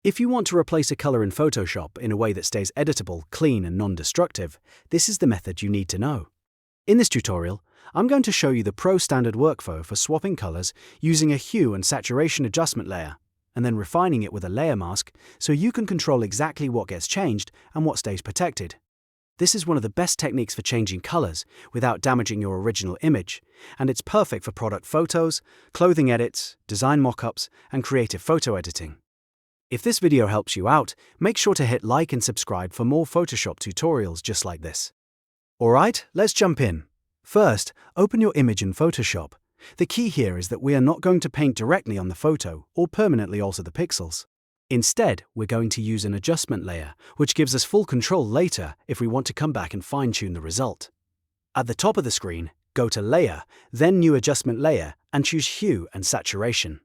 If you want to replace a color in Photoshop in a way that stays editable, clean, and non-destructive, this is the method you need to know. In this tutorial, I'm going to show you the pro standard workflow for swapping colors using a hue and saturation adjustment layer, and then refining it with a layer mask so you can control exactly what gets changed and what stays protected. This is one of the best techniques for changing colors without damaging your original image, and it's perfect for product photos, clothing edits, design mockups, and creative photo editing. If this video helps you out, make sure to hit like and subscribe for more Photoshop tutorials just like this. Alright, let's jump in. First, open your image in Photoshop. The key here is that we are not going to paint directly on the photo or permanently alter the pixels. Instead, we're going to use an adjustment layer, which gives us full control later if we want to come back and fine-tune the result. At the top of the screen, go to Layer, then New Adjustment Layer, and choose Hue and Saturation.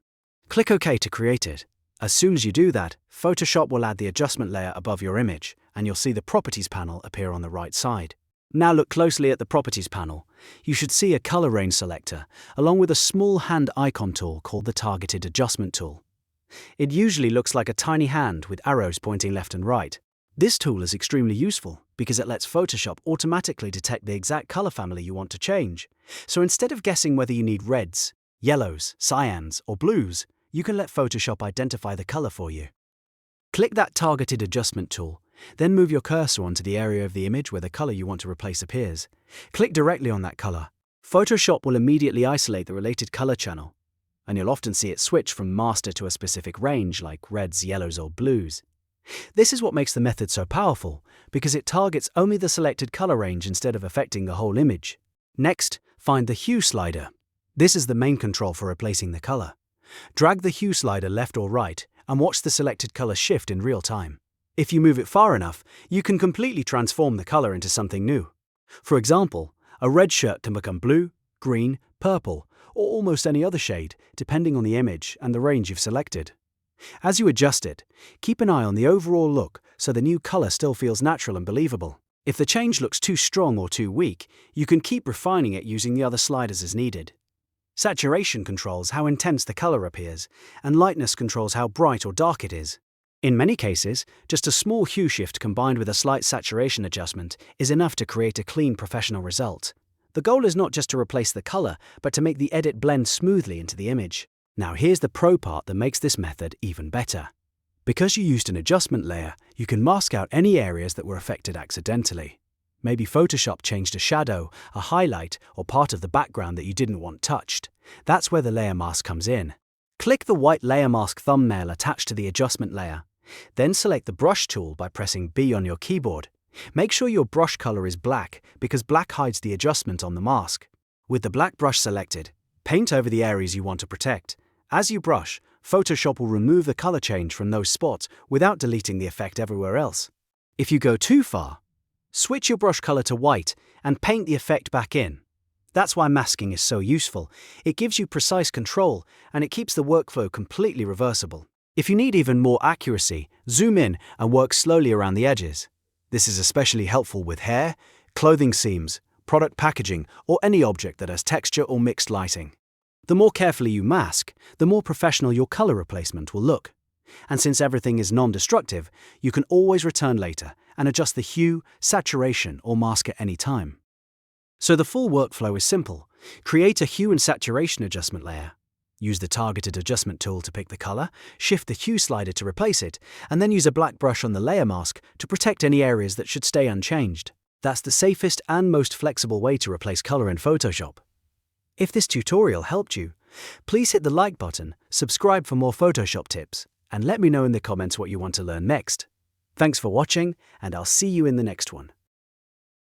Click OK to create it. As soon as you do that, Photoshop will add the adjustment layer above your image, and you'll see the Properties panel appear on the right side. Now look closely at the Properties panel. You should see a color range selector, along with a small hand icon tool called the Targeted Adjustment tool. It usually looks like a tiny hand with arrows pointing left and right. This tool is extremely useful because it lets Photoshop automatically detect the exact color family you want to change. So instead of guessing whether you need reds, yellows, cyans, or blues, you can let Photoshop identify the color for you. Click that Targeted Adjustment tool, then move your cursor onto the area of the image where the color you want to replace appears. Click directly on that color. Photoshop will immediately isolate the related color channel, and you'll often see it switch from master to a specific range like reds, yellows, or blues. This is what makes the method so powerful, because it targets only the selected color range instead of affecting the whole image. Next, find the Hue slider. This is the main control for replacing the color. Drag the Hue slider left or right and watch the selected color shift in real time. If you move it far enough, you can completely transform the color into something new. For example, a red shirt can become blue, green, purple, or almost any other shade, depending on the image and the range you've selected. As you adjust it, keep an eye on the overall look so the new color still feels natural and believable. If the change looks too strong or too weak, you can keep refining it using the other sliders as needed. Saturation controls how intense the color appears, and lightness controls how bright or dark it is. In many cases, just a small hue shift combined with a slight saturation adjustment is enough to create a clean professional result. The goal is not just to replace the color, but to make the edit blend smoothly into the image. Now here's the pro part that makes this method even better. Because you used an adjustment layer, you can mask out any areas that were affected accidentally. Maybe Photoshop changed a shadow, a highlight, or part of the background that you didn't want touched. That's where the layer mask comes in. Click the white layer mask thumbnail attached to the adjustment layer. Then select the brush tool by pressing B on your keyboard. Make sure your brush color is black because black hides the adjustment on the mask. With the black brush selected, paint over the areas you want to protect. As you brush, Photoshop will remove the color change from those spots without deleting the effect everywhere else. If you go too far, switch your brush color to white and paint the effect back in. That's why masking is so useful. It gives you precise control and it keeps the workflow completely reversible. If you need even more accuracy, zoom in and work slowly around the edges. This is especially helpful with hair, clothing seams, product packaging, or any object that has texture or mixed lighting. The more carefully you mask, the more professional your color replacement will look. And since everything is non-destructive, you can always return later and adjust the hue, saturation, or mask at any time. So the full workflow is simple. Create a hue and saturation adjustment layer. Use the Targeted Adjustment tool to pick the color, shift the hue slider to replace it, and then use a black brush on the layer mask to protect any areas that should stay unchanged. That's the safest and most flexible way to replace color in Photoshop. If this tutorial helped you, please hit the like button, subscribe for more Photoshop tips, and let me know in the comments what you want to learn next. Thanks for watching, and I'll see you in the next one.